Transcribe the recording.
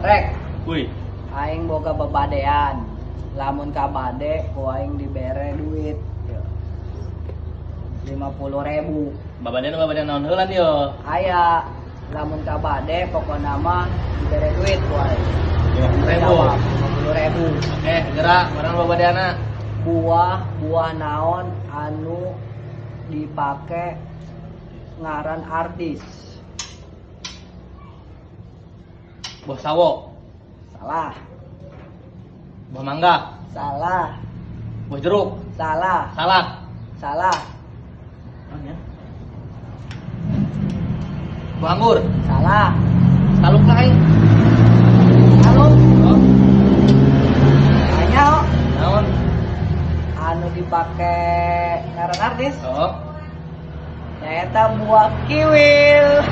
Rek, Wih, aing boga bebadean. Lamun ka bade, ku aing dibere duit. 50.000. babadan naon heula dia. Aya, lamun ka bade pokona mah dibere duit ku aing. 50.000. Jawab, 50.000. Oke, gerak barang babadana. Buah naon anu dipake ngaran artis. Buah sawo, Salah, buah mangga, salah, buah jeruk, salah, salak. salah, Buah anggur, salah. taluk lain. Halo, Oh, tanya oh, naon? anu dipake ngaran artis. Oh, Nyata buah kiwil.